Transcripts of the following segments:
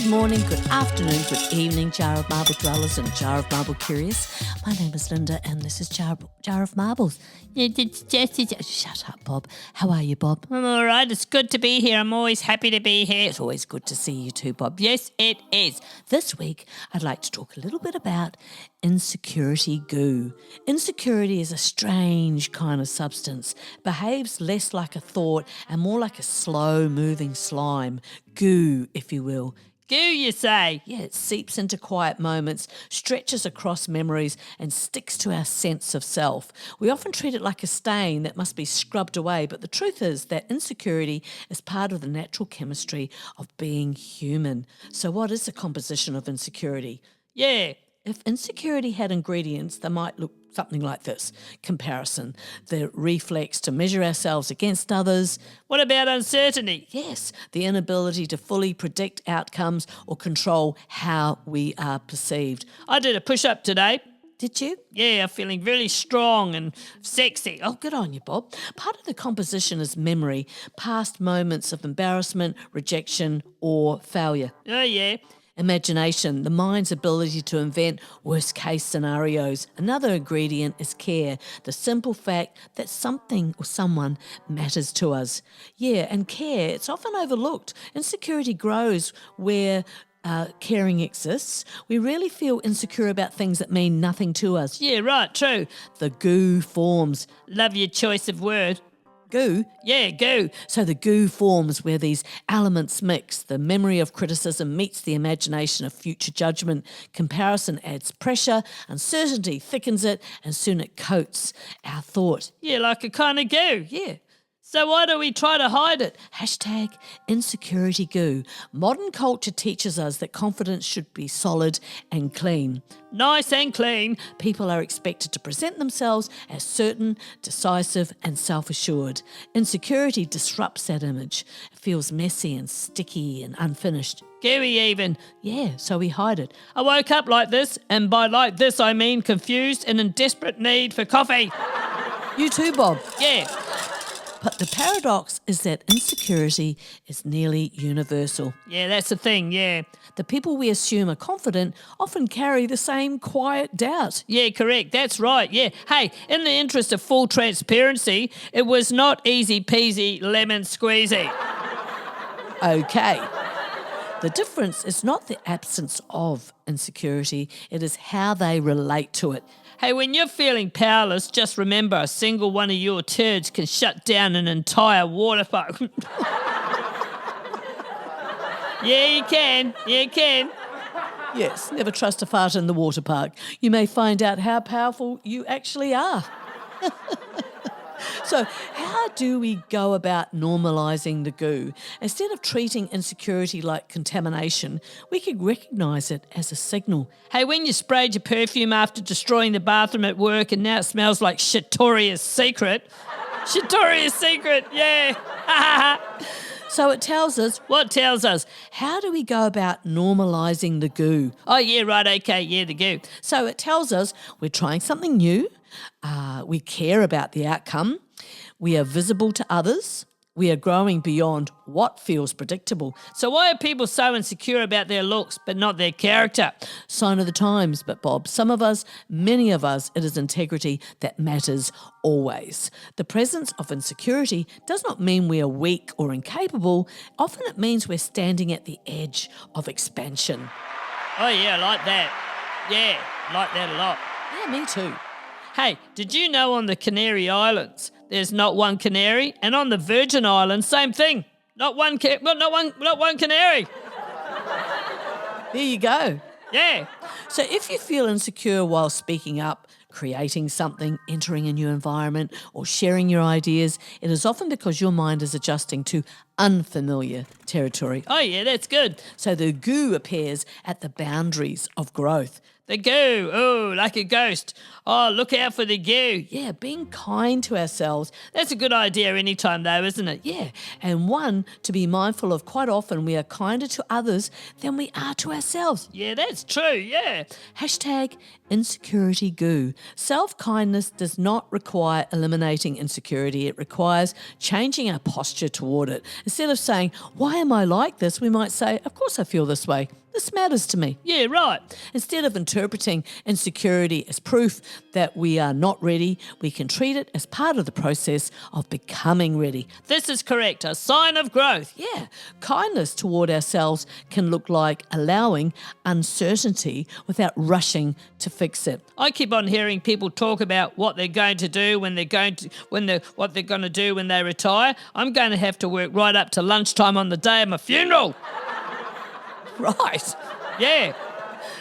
Good morning, good afternoon, good evening, Jar of Marble dwellers and Jar of Marble curious. My name is Linda and this is Jar of Marbles. Shut up, Bob. How are you, Bob? I'm all right. It's good to be here. I'm always happy to be here. It's always good to see you too, Bob. Yes, it is. This week, I'd like to talk a little bit about insecurity goo. Insecurity is a strange kind of substance. Behaves less like a thought and more like a slow-moving slime. Goo, if you will. Goo, you say? Yeah, it seeps into quiet moments, stretches across memories, and sticks to our sense of self. We often treat it like a stain that must be scrubbed away, but the truth is that insecurity is part of the natural chemistry of being human. So what is the composition of insecurity? Yeah. If insecurity had ingredients, they might look something like this. Comparison, the reflex to measure ourselves against others. What about uncertainty? Yes, the inability to fully predict outcomes or control how we are perceived. I did a push-up today. Did you? Yeah, I'm feeling really strong and sexy. Oh, good on you, Bob. Part of the composition is memory, past moments of embarrassment, rejection, or failure. Oh, yeah. Imagination, the mind's ability to invent worst-case scenarios. Another ingredient is care, the simple fact that something or someone matters to us. Yeah, and care, it's often overlooked. Insecurity grows where caring exists. We really feel insecure about things that mean nothing to us. Yeah, right, true. The goo forms. Love your choice of word. Goo? Yeah, goo. So the goo forms where these elements mix. The memory of criticism meets the imagination of future judgment. Comparison adds pressure. Uncertainty thickens it, and soon it coats our thought. Yeah, like a kind of goo. Yeah. So why do we try to hide it? Hashtag insecurity goo. Modern culture teaches us that confidence should be solid and clean. Nice and clean. People are expected to present themselves as certain, decisive and self-assured. Insecurity disrupts that image. It feels messy and sticky and unfinished. Gooey even. Yeah, so we hide it. I woke up like this, and by like this I mean confused and in desperate need for coffee. You too, Bob. Yeah. But the paradox is that insecurity is nearly universal. Yeah, that's the thing, yeah. The people we assume are confident often carry the same quiet doubt. Yeah, correct. That's right, yeah. Hey, in the interest of full transparency, it was not easy peasy lemon squeezy. Okay. The difference is not the absence of insecurity, it is how they relate to it. Hey, when you're feeling powerless, just remember a single one of your turds can shut down an entire water park. Yeah, you can. Yeah, you can. Yes, never trust a fart in the water park. You may find out how powerful you actually are. So how do we go about normalising the goo? Instead of treating insecurity like contamination, we could recognise it as a signal. Hey, when you sprayed your perfume after destroying the bathroom at work and now it smells like Shatoria's Secret. Shatoria's Secret, yeah. So it tells us. What tells us? How do we go about normalising the goo? Oh, yeah, right, okay, yeah, the goo. So it tells us we're trying something new, we care about the outcome, we are visible to others, we are growing beyond what feels predictable. So why are people so insecure about their looks but not their character? Sign of the times, but Bob, some of us, many of us, it is integrity that matters always. The presence of insecurity does not mean we are weak or incapable. Often it means we're standing at the edge of expansion. Oh, yeah, I like that. Yeah, I like that a lot. Yeah, me too. Hey, did you know on the Canary Islands there's not one canary, and on the Virgin Islands same thing, not one canary. There you go. Yeah. So if you feel insecure while speaking up, creating something, entering a new environment, or sharing your ideas, it is often because your mind is adjusting to unfamiliar territory. Oh yeah, that's good. So the goo appears at the boundaries of growth. The goo. Oh, like a ghost. Oh, look out for the goo. Yeah, being kind to ourselves. That's a good idea anytime though, isn't it? Yeah, and one to be mindful of. Quite often we are kinder to others than we are to ourselves. Yeah, that's true, yeah. Hashtag insecurity goo. Self-kindness does not require eliminating insecurity. It requires changing our posture toward it. Instead of saying, why am I like this? We might say, of course I feel this way. This matters to me. Yeah, right. Instead of interpreting insecurity as proof that we are not ready, we can treat it as part of the process of becoming ready. This is correct, a sign of growth. Yeah, kindness toward ourselves can look like allowing uncertainty without rushing to fix it. I keep on hearing people talk about what they're going to do what they're going to do when they retire. I'm going to have to work right up to lunchtime on the day of my funeral. Right. Yeah.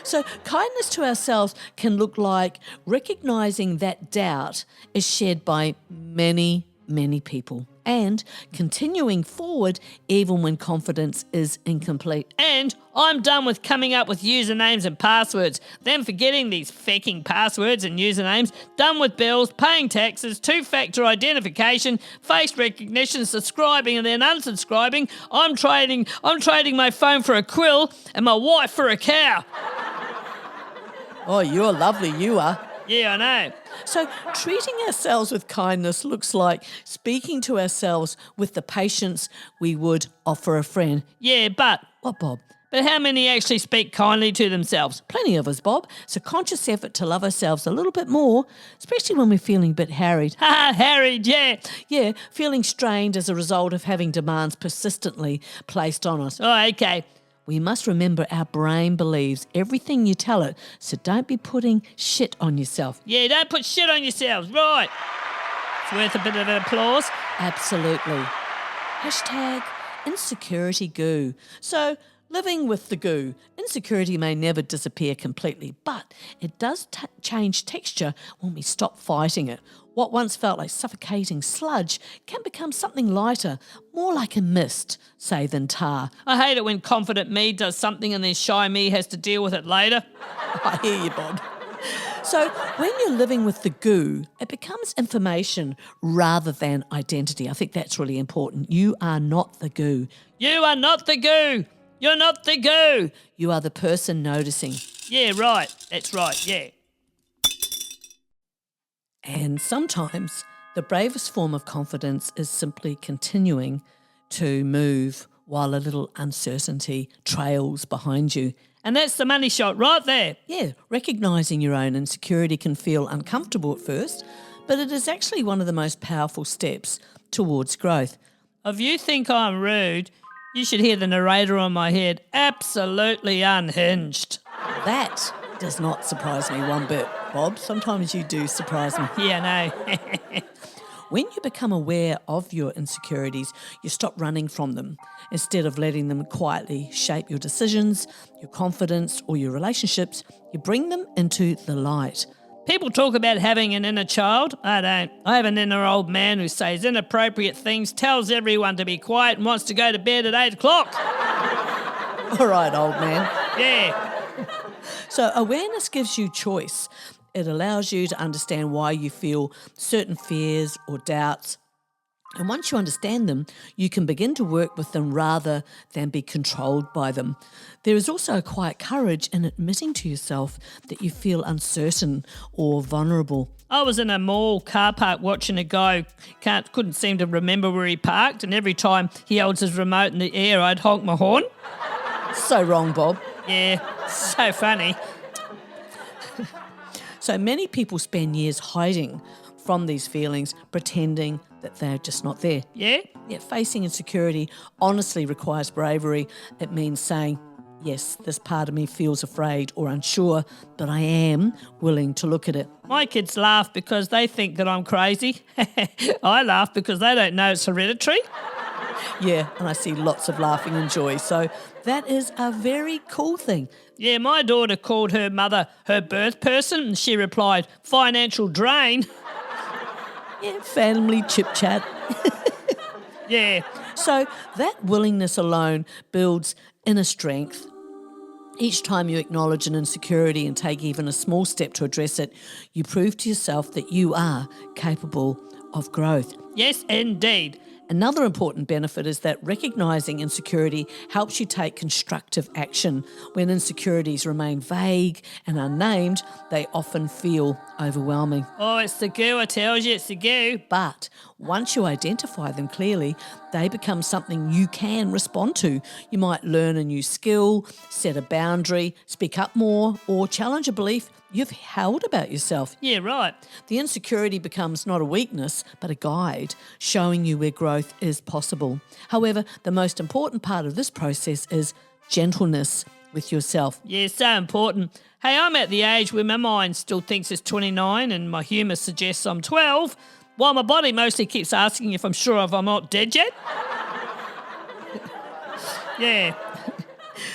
So kindness to ourselves can look like recognizing that doubt is shared by many, many people and continuing forward even when confidence is incomplete. And I'm done with coming up with usernames and passwords, then forgetting these fucking passwords and usernames, done with bills, paying taxes, two-factor identification, face recognition, subscribing and then unsubscribing. I'm trading my phone for a quill and my wife for a cow. Oh, you're lovely, you are. Yeah, I know. So treating ourselves with kindness looks like speaking to ourselves with the patience we would offer a friend. Yeah, but What, Bob? how many actually speak kindly to themselves? Plenty of us, Bob. It's a conscious effort to love ourselves a little bit more, especially when we're feeling a bit harried. Ha, harried, yeah. Yeah, feeling strained as a result of having demands persistently placed on us. Oh, okay. We must remember our brain believes everything you tell it, so don't be putting shit on yourself. Yeah, don't put shit on yourselves, right. It's worth a bit of applause. Absolutely. Hashtag insecurity goo. So, living with the goo. Insecurity may never disappear completely, but it does change texture when we stop fighting it. What once felt like suffocating sludge can become something lighter, more like a mist, say, than tar. I hate it when confident me does something and then shy me has to deal with it later. I hear you, Bob. So when you're living with the goo, it becomes information rather than identity. I think that's really important. You are not the goo. You are not the goo. You're not the goo. You are the person noticing. Yeah, right. That's right, yeah. And sometimes the bravest form of confidence is simply continuing to move while a little uncertainty trails behind you. And that's the money shot right there. Yeah, recognising your own insecurity can feel uncomfortable at first, but it is actually one of the most powerful steps towards growth. If you think I'm rude, you should hear the narrator on my head. Absolutely unhinged. That does not surprise me one bit, Bob. Sometimes you do surprise me. Yeah, no. When you become aware of your insecurities, you stop running from them. Instead of letting them quietly shape your decisions, your confidence, or your relationships, you bring them into the light. People talk about having an inner child. I don't. I have an inner old man who says inappropriate things, tells everyone to be quiet and wants to go to bed at 8 o'clock. All right, old man. Yeah. So awareness gives you choice. It allows you to understand why you feel certain fears or doubts. And once you understand them, you can begin to work with them rather than be controlled by them. There is also a quiet courage in admitting to yourself that you feel uncertain or vulnerable. I was in a mall car park watching a guy couldn't seem to remember where he parked, and every time he holds his remote in the air, I'd honk my horn. So wrong, Bob. Yeah, so funny. So many people spend years hiding from these feelings, pretending that they're just not there. Yeah? Yet facing insecurity honestly requires bravery. It means saying, yes, this part of me feels afraid or unsure, but I am willing to look at it. My kids laugh because they think that I'm crazy. I laugh because they don't know it's hereditary. Yeah, and I see lots of laughing and joy. So that is a very cool thing. Yeah, my daughter called her mother her birth person, and she replied, financial drain. Yeah, family chip chat. Yeah. So that willingness alone builds inner strength. Each time you acknowledge an insecurity and take even a small step to address it, you prove to yourself that you are capable of growth. Yes, indeed. Another important benefit is that recognising insecurity helps you take constructive action. When insecurities remain vague and unnamed, they often feel overwhelming. Oh, it's the GOO, I tells you, it's the GOO. But once you identify them clearly, they become something you can respond to. You might learn a new skill, set a boundary, speak up more, or challenge a belief you've held about yourself. Yeah, right. The insecurity becomes not a weakness, but a guide, showing you where growth is possible. However, the most important part of this process is gentleness with yourself. Yeah, so important. Hey, I'm at the age where my mind still thinks it's 29 and my humour suggests I'm 12, while my body mostly keeps asking if I'm sure if I'm not dead yet. Yeah.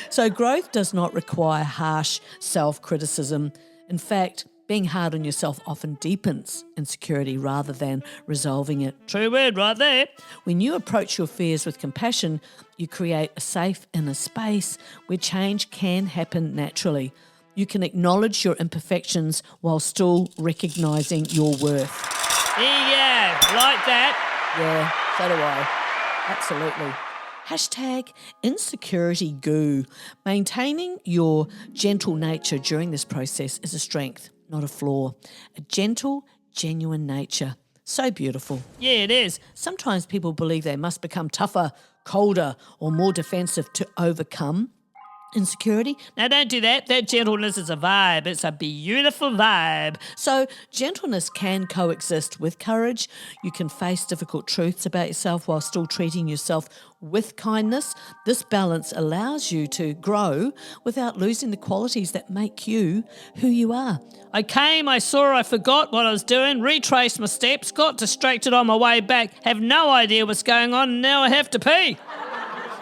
So growth does not require harsh self-criticism. In fact, being hard on yourself often deepens insecurity rather than resolving it. True word right there. When you approach your fears with compassion, you create a safe inner space where change can happen naturally. You can acknowledge your imperfections while still recognising your worth. There you go. Like that. Yeah, so do I. Absolutely. Hashtag insecurity GOO. Maintaining your gentle nature during this process is a strength, not a flaw. A gentle, genuine nature. So beautiful. Yeah, it is. Sometimes people believe they must become tougher, colder, or more defensive to overcome insecurity. Now, don't do that. That gentleness is a vibe. It's a beautiful vibe. So gentleness can coexist with courage. You can face difficult truths about yourself while still treating yourself with kindness. This balance allows you to grow without losing the qualities that make you who you are. I came, I saw, I forgot what I was doing, retraced my steps, got distracted on my way back, have no idea what's going on, and now I have to pee.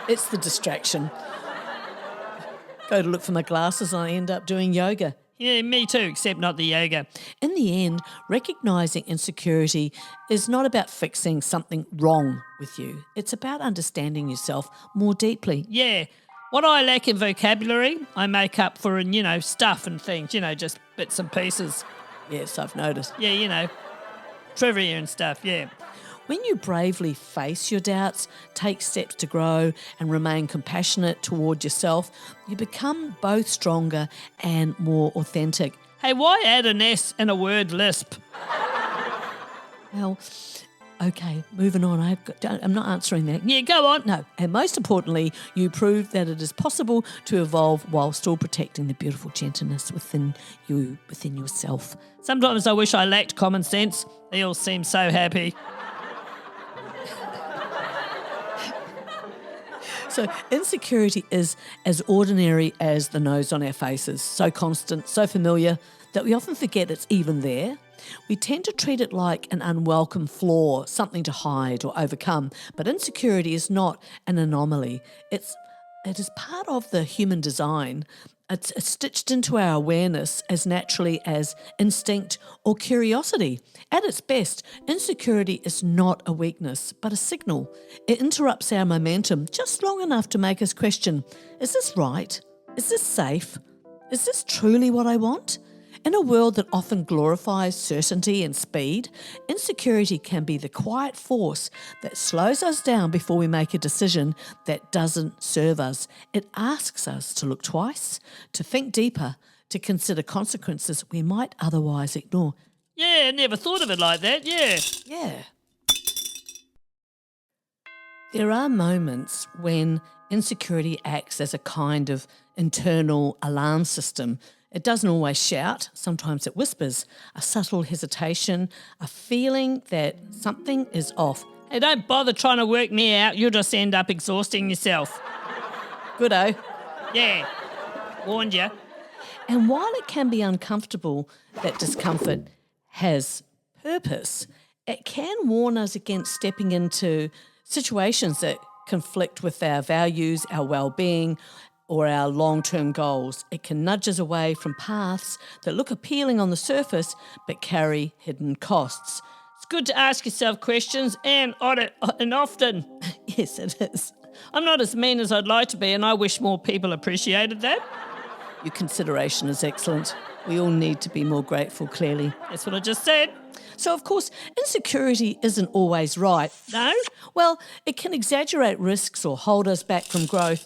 It's the distraction. Go to look for my glasses and I end up doing yoga. Yeah, me too, except not the yoga. In the end, recognising insecurity is not about fixing something wrong with you. It's about understanding yourself more deeply. Yeah. What I lack in vocabulary, I make up for in, stuff and things, just bits and pieces. Yes, I've noticed. Yeah, trivia and stuff, yeah. When you bravely face your doubts, take steps to grow and remain compassionate toward yourself, you become both stronger and more authentic. Hey, why add an S in a word lisp? Well, okay, moving on. I'm not answering that. Yeah, go on. No, and most importantly, you prove that it is possible to evolve while still protecting the beautiful gentleness within you, within yourself. Sometimes I wish I lacked common sense. They all seem so happy. So insecurity is as ordinary as the nose on our faces, so constant, so familiar, that we often forget it's even there. We tend to treat it like an unwelcome flaw, something to hide or overcome. But insecurity is not an anomaly. It is part of the human design. It's stitched into our awareness as naturally as instinct or curiosity. At its best, insecurity is not a weakness, but a signal. It interrupts our momentum just long enough to make us question, is this right? Is this safe? Is this truly what I want? In a world that often glorifies certainty and speed, insecurity can be the quiet force that slows us down before we make a decision that doesn't serve us. It asks us to look twice, to think deeper, to consider consequences we might otherwise ignore. Yeah, I never thought of it like that, yeah. Yeah. There are moments when insecurity acts as a kind of internal alarm system. It doesn't always shout, sometimes it whispers, a subtle hesitation, a feeling that something is off. Hey, don't bother trying to work me out, you'll just end up exhausting yourself. Good-o. Yeah, warned you. And while it can be uncomfortable, that discomfort has purpose. It can warn us against stepping into situations that conflict with our values, our well-being, or our long-term goals. It can nudge us away from paths that look appealing on the surface but carry hidden costs. It's good to ask yourself questions and often. Yes, it is. I'm not as mean as I'd like to be, and I wish more people appreciated that. Your consideration is excellent. We all need to be more grateful, clearly. That's what I just said. So, of course, insecurity isn't always right. No? Well, it can exaggerate risks or hold us back from growth.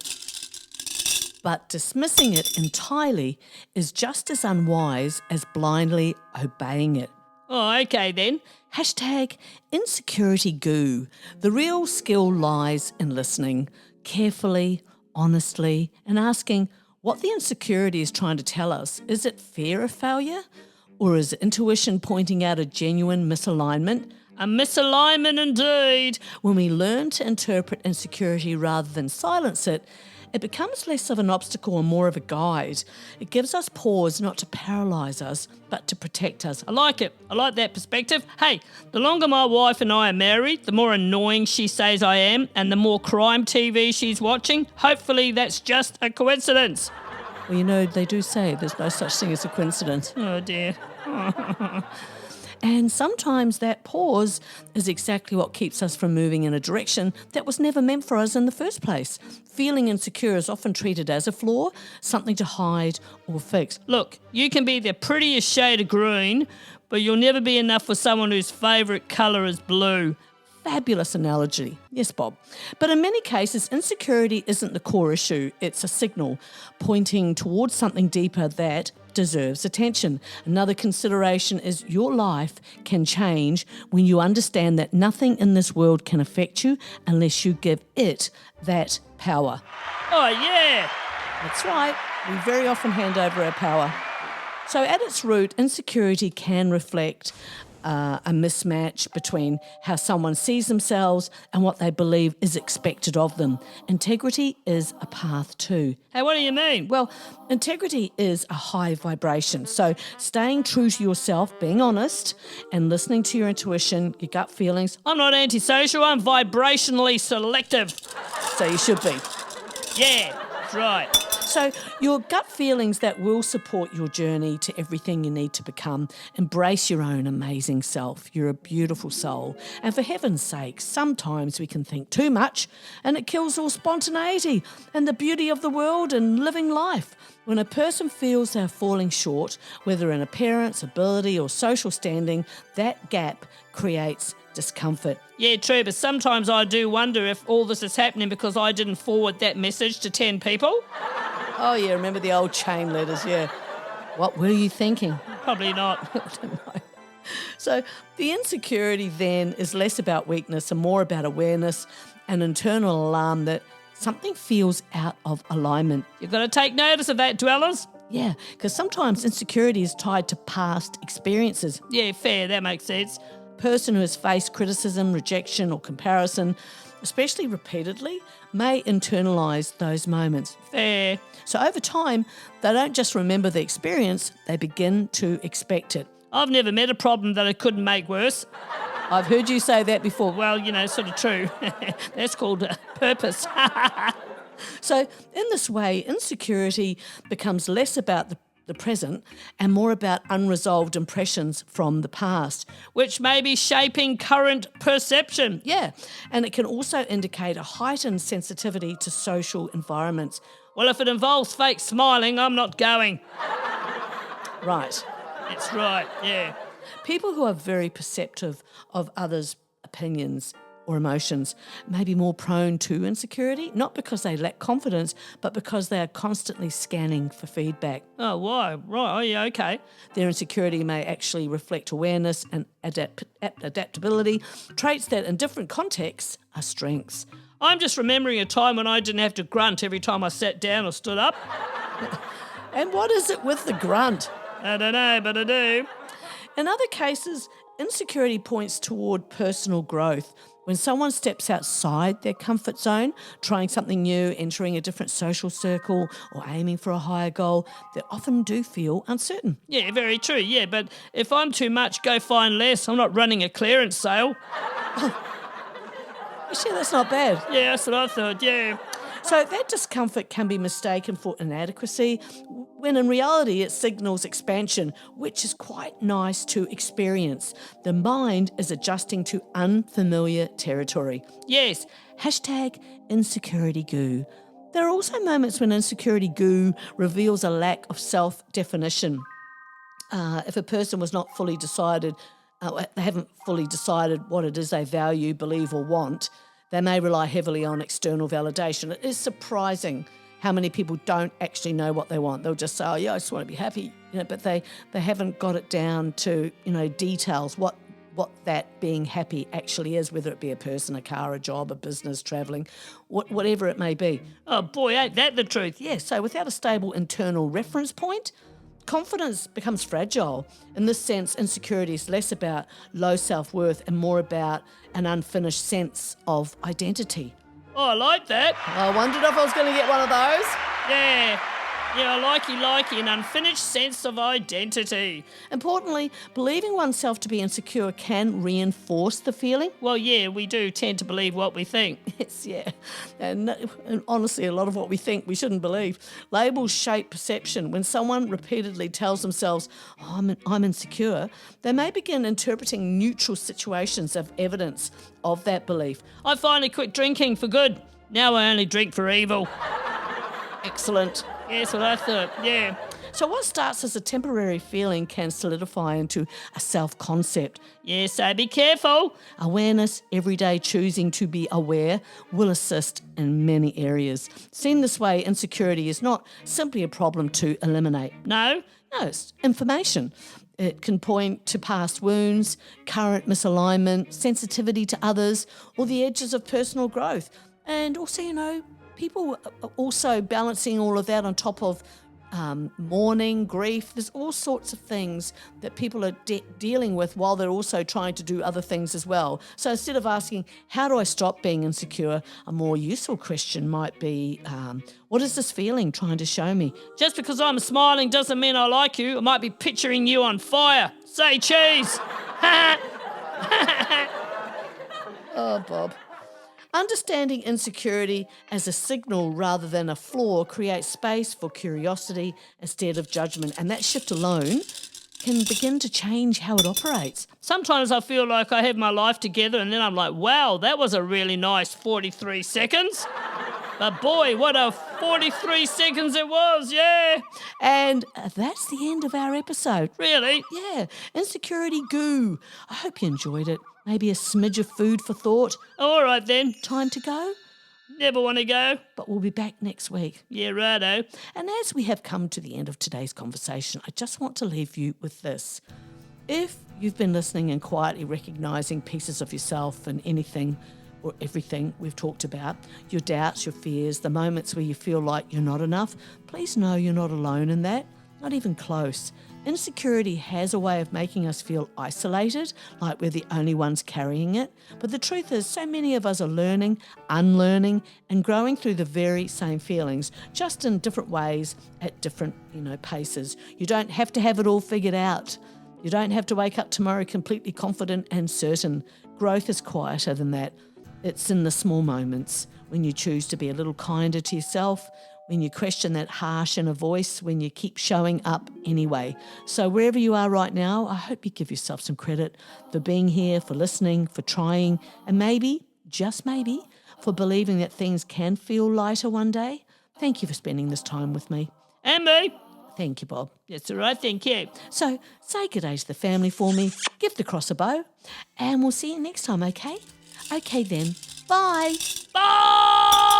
But dismissing it entirely is just as unwise as blindly obeying it. Oh, okay then. Hashtag insecurity GOO. The real skill lies in listening carefully, honestly, and asking what the insecurity is trying to tell us. Is it fear of failure? Or is it intuition pointing out a genuine misalignment? A misalignment indeed. When we learn to interpret insecurity rather than silence it, it becomes less of an obstacle and more of a guide. It gives us pause not to paralyse us, but to protect us. I like it. I like that perspective. Hey, the longer my wife and I are married, the more annoying she says I am, and the more crime TV she's watching. Hopefully that's just a coincidence. Well, you know, they do say there's no such thing as a coincidence. Oh dear. And sometimes that pause is exactly what keeps us from moving in a direction that was never meant for us in the first place. Feeling insecure is often treated as a flaw, something to hide or fix. Look, you can be the prettiest shade of green, but you'll never be enough for someone whose favourite colour is blue. Fabulous analogy. Yes, Bob. But in many cases, insecurity isn't the core issue. It's a signal pointing towards something deeper that deserves attention. Another consideration is your life can change when you understand that nothing in this world can affect you unless you give it that power. Oh yeah! That's right. We very often hand over our power. So at its root, insecurity can reflect a mismatch between how someone sees themselves and what they believe is expected of them. Integrity is a path too. Hey, what do you mean? Well, integrity is a high vibration. So staying true to yourself, being honest, and listening to your intuition, your gut feelings. I'm not antisocial, I'm vibrationally selective. So you should be. Yeah, that's right. So your gut feelings that will support your journey to everything you need to become. Embrace your own amazing self. You're a beautiful soul. And for heaven's sake, sometimes we can think too much and it kills all spontaneity and the beauty of the world and living life. When a person feels they're falling short, whether in appearance, ability or social standing, that gap creates discomfort. Yeah, true, but sometimes I do wonder if all this is happening because I didn't forward that message to 10 people. Oh, yeah, remember the old chain letters, yeah. What were you thinking? Probably not. I don't know. So the insecurity then is less about weakness and more about awareness and internal alarm that something feels out of alignment. You've got to take notice of that, dwellers. Yeah, because sometimes insecurity is tied to past experiences. Yeah, fair, that makes sense. Person who has faced criticism, rejection or comparison, especially repeatedly, may internalise those moments. Fair. So over time, they don't just remember the experience, they begin to expect it. I've never met a problem that I couldn't make worse. I've heard you say that before. Well, you know, sort of true. That's called purpose. So in this way, insecurity becomes less about the present and more about unresolved impressions from the past. Which may be shaping current perception. Yeah, and it can also indicate a heightened sensitivity to social environments. Well, if it involves fake smiling, I'm not going. Right. That's right, yeah. People who are very perceptive of others' opinions or emotions may be more prone to insecurity, not because they lack confidence, but because they are constantly scanning for feedback. Oh, why? Right, oh yeah, okay. Their insecurity may actually reflect awareness and adaptability, traits that in different contexts are strengths. I'm just remembering a time when I didn't have to grunt every time I sat down or stood up. And what is it with the grunt? I don't know, but I do. In other cases, insecurity points toward personal growth. When someone steps outside their comfort zone, trying something new, entering a different social circle, or aiming for a higher goal, they often do feel uncertain. Yeah, very true, yeah, but if I'm too much, go find less. I'm not running a clearance sale. Actually, that's not bad. Yeah, that's what I thought, yeah. So that discomfort can be mistaken for inadequacy, when in reality it signals expansion, which is quite nice to experience. The mind is adjusting to unfamiliar territory. Yes. Hashtag insecurity GOO. There are also moments when insecurity GOO reveals a lack of self-definition. If a person was not fully decided, they haven't fully decided what it is they value, believe, or want, they may rely heavily on external validation. It is surprising how many people don't actually know what they want. They'll just say, oh, yeah, I just want to be happy, but they haven't got it down to, details, what that being happy actually is, whether it be a person, a car, a job, a business, travelling, whatever it may be. Oh boy, ain't that the truth? Yeah, so without a stable internal reference point, confidence becomes fragile. In this sense, insecurity is less about low self-worth and more about an unfinished sense of identity. Oh, I like that. I wondered if I was going to get one of those. Yeah, I likey, an unfinished sense of identity. Importantly, believing oneself to be insecure can reinforce the feeling. Well, yeah, we do tend to believe what we think. Yes, yeah. And honestly, a lot of what we think we shouldn't believe. Labels shape perception. When someone repeatedly tells themselves, I'm insecure, they may begin interpreting neutral situations as evidence of that belief. I finally quit drinking for good. Now I only drink for evil. Excellent. Yes, what I thought, yeah. So what starts as a temporary feeling can solidify into a self-concept. Yes, so be careful. Awareness, everyday choosing to be aware, will assist in many areas. Seen this way, insecurity is not simply a problem to eliminate. No? No, it's information. It can point to past wounds, current misalignment, sensitivity to others, or the edges of personal growth. And also, people are also balancing all of that on top of mourning, grief. There's all sorts of things that people are dealing with while they're also trying to do other things as well. So instead of asking, how do I stop being insecure, a more useful question might be, what is this feeling trying to show me? Just because I'm smiling doesn't mean I like you. I might be picturing you on fire. Say cheese. Oh, Bob. Understanding insecurity as a signal rather than a flaw creates space for curiosity instead of judgment, and that shift alone can begin to change how it operates. Sometimes I feel like I have my life together and then I'm like, wow, that was a really nice 43 seconds. But boy, what a 43 seconds it was, yeah. And that's the end of our episode. Really? Yeah, Insecurity GOO. I hope you enjoyed it. Maybe a smidge of food for thought. All right then. Time to go? Never want to go. But we'll be back next week. Yeah, righto. And as we have come to the end of today's conversation, I just want to leave you with this. If you've been listening and quietly recognising pieces of yourself and anything or everything we've talked about, your doubts, your fears, the moments where you feel like you're not enough, please know you're not alone in that, not even close. Insecurity has a way of making us feel isolated, like we're the only ones carrying it. But the truth is, so many of us are learning, unlearning, and growing through the very same feelings, just in different ways at different, paces. You don't have to have it all figured out. You don't have to wake up tomorrow completely confident and certain. Growth is quieter than that. It's in the small moments when you choose to be a little kinder to yourself, when you question that harsh inner voice, when you keep showing up anyway. So wherever you are right now, I hope you give yourself some credit for being here, for listening, for trying, and maybe, just maybe, for believing that things can feel lighter one day. Thank you for spending this time with me. And me. Thank you, Bob. That's all right, thank you. So say good day to the family for me, give the cross a bow, and we'll see you next time, okay? Okay then, bye. Bye!